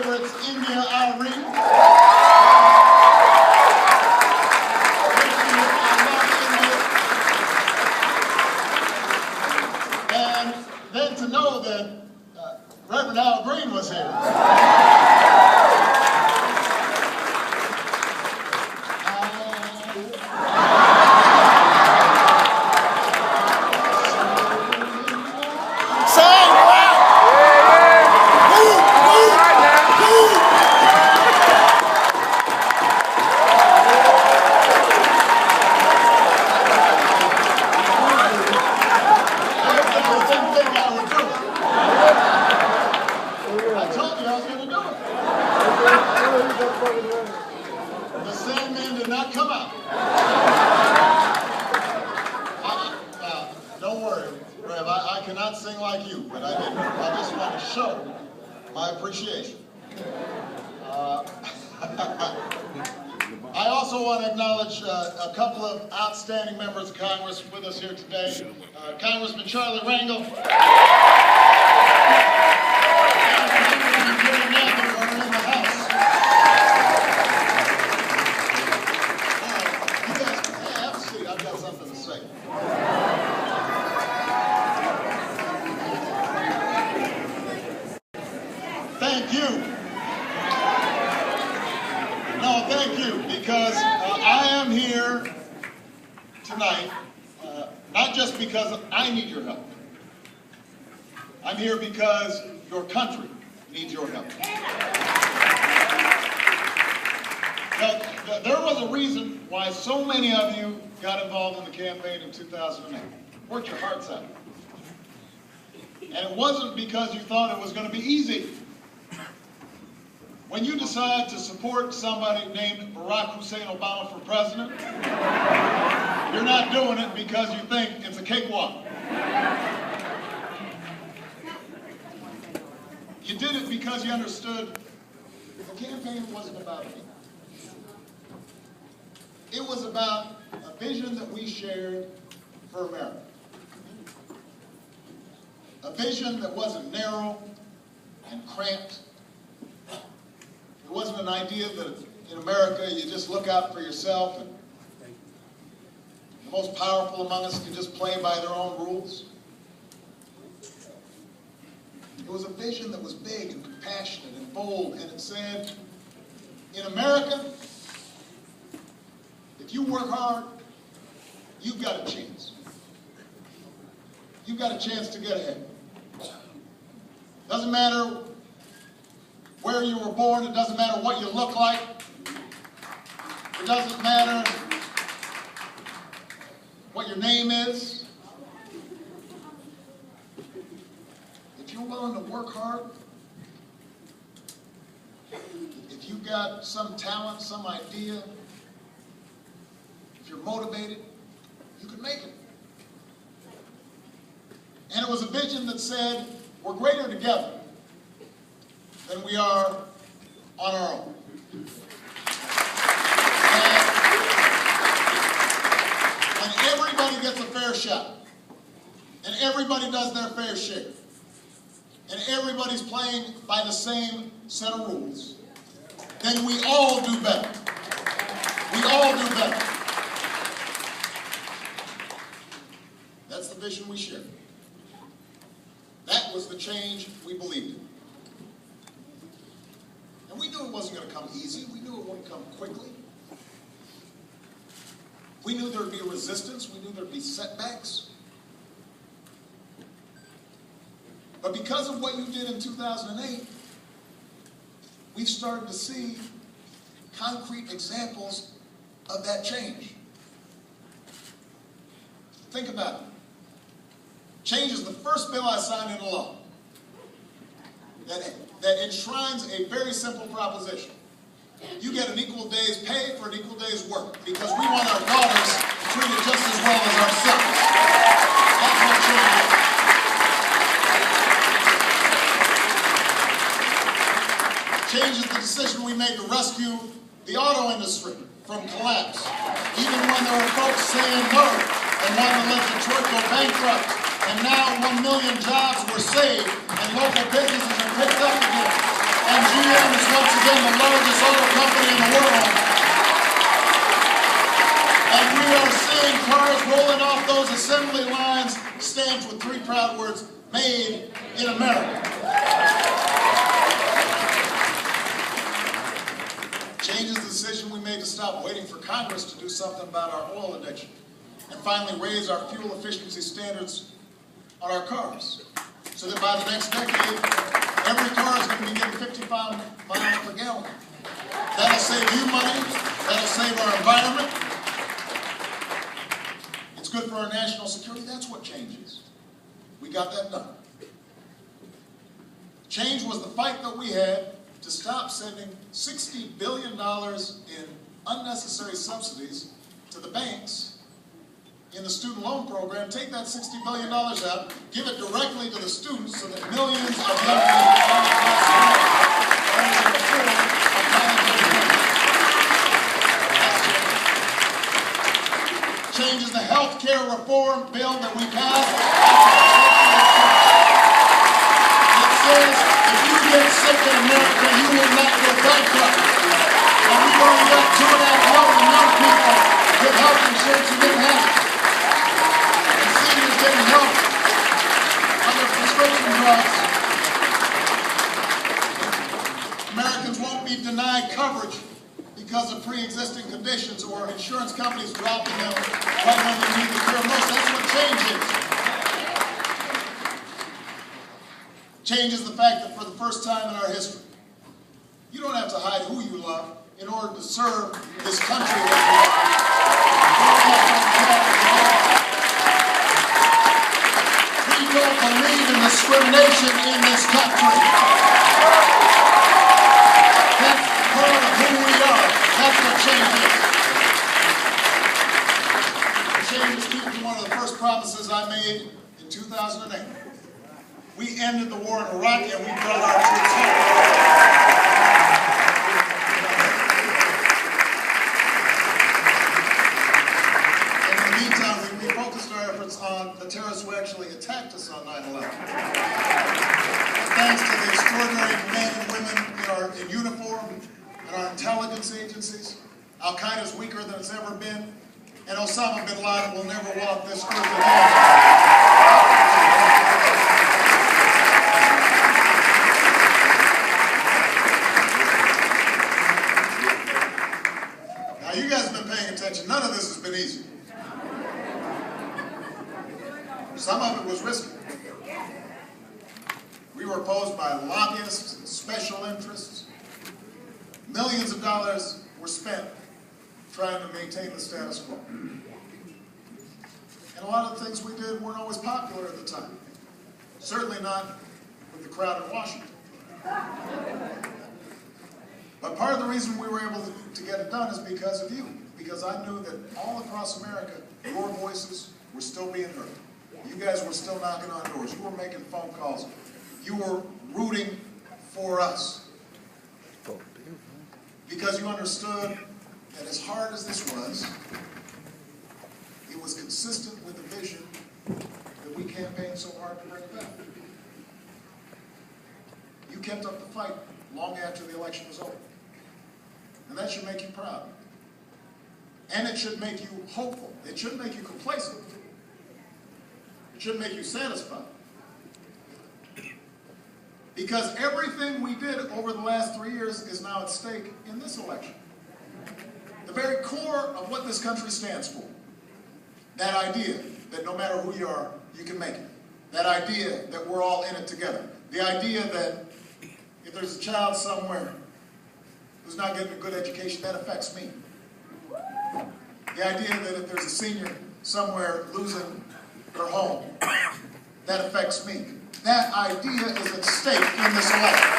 favorites, India Irene. And then to know that Reverend Al Green was here. The Sandman did not come out. Don't worry, Rev, I cannot sing like you, but I just want to show my appreciation. I also want to acknowledge a couple of outstanding members of Congress with us here today. Congressman Charlie Rangel. Thank you. No, thank you, because I am here tonight, not just because I need your help. I'm here because your country needs your help. Now, there was a reason why so many of you got involved in the campaign in 2008. Worked your hearts out. And it wasn't because you thought it was going to be easy. When you decide to support somebody named Barack Hussein Obama for president, you're not doing it because you think it's a cakewalk. You did it because you understood the campaign wasn't about me. It was about a vision that we shared for America. A vision that wasn't narrow and cramped. It wasn't an idea that in America you just look out for yourself and the most powerful among us can just play by their own rules. It was a vision that was big and compassionate and bold, and it said, in America, if you work hard, you've got a chance. You've got a chance to get ahead. Doesn't matter where you were born, it doesn't matter what you look like, it doesn't matter what your name is. If you're willing to work hard, if you've got some talent, some idea, if you're motivated, you can make it. And it was a vision that said, we're greater together than we are on our own. And everybody gets a fair shot. And everybody does their fair share. And everybody's playing by the same set of rules. Then we all do better. We all do better. That's the vision we share. That was the change we believed in. And we knew it wasn't going to come easy. We knew it wouldn't come quickly. We knew there would be resistance. We knew there would be setbacks. But because of what you did in 2008, we've started to see concrete examples of that change. Think about it. Change is the first bill I signed into law that enshrines a very simple proposition. You get an equal day's pay for an equal day's work, because we want our daughters treated just as well as ourselves. That's what change is. Change is the decision we made to rescue the auto industry from collapse. Even when there were folks saying no and wanting to let Detroit go bankrupt. And now 1 million jobs were saved and local businesses are picked up again. And GM Harlem is once again the largest auto company in the world. And we are seeing cars rolling off those assembly lines stamped with three proud words, Made in America. Change is the decision we made to stop waiting for Congress to do something about our oil addiction and finally raise our fuel efficiency standards on our cars, so that by the next decade, every car is going to be getting 55 miles per gallon. That'll save you money, that'll save our environment. It's good for our national security. That's what change is. We got that done. Change was the fight that we had to stop sending $60 billion in unnecessary subsidies to the banks in the student loan program. Take that $60 billion out, give it directly to the students so that millions of young people changes the health care reform bill that we passed. It says if you get sick in America, you will not go bankrupt. And we've already got 2.5 million young people with health insurance who didn't have it. Getting help on their prescription drugs. Americans won't be denied coverage because of pre-existing conditions or insurance companies dropping them right when they need the cure most. That's what change is. Change is the fact that for the first time in our history, you don't have to hide who you love in order to serve this country that you love. We don't believe in discrimination in this country. That's part of who we are. That's what change is. Change is keeping one of the first promises I made in 2008. We ended the war in Iraq and we brought our troops home. On the terrorists who actually attacked us on 9/11. Thanks to the extraordinary men and women in uniform and our intelligence agencies, Al-Qaeda is weaker than it's ever been, and Osama bin Laden will never walk this earth again. Now, you guys have been paying attention. None of this has been easy. Some of it was risky. We were opposed by lobbyists and special interests. Millions of dollars were spent trying to maintain the status quo. And a lot of the things we did weren't always popular at the time. Certainly not with the crowd in Washington. But part of the reason we were able to get it done is because of you. Because I knew that all across America, your voices were still being heard. You guys were still knocking on doors. You were making phone calls. You were rooting for us. Because you understood that as hard as this was, it was consistent with the vision that we campaigned so hard to bring about. You kept up the fight long after the election was over. And that should make you proud. And it should make you hopeful. It shouldn't make you complacent. It should make you satisfied. Because everything we did over the last 3 years is now at stake in this election. The very core of what this country stands for. That idea that no matter who you are, you can make it. That idea that we're all in it together. The idea that if there's a child somewhere who's not getting a good education, that affects me. The idea that if there's a senior somewhere losing their home, that affects me. That idea is at stake in this election.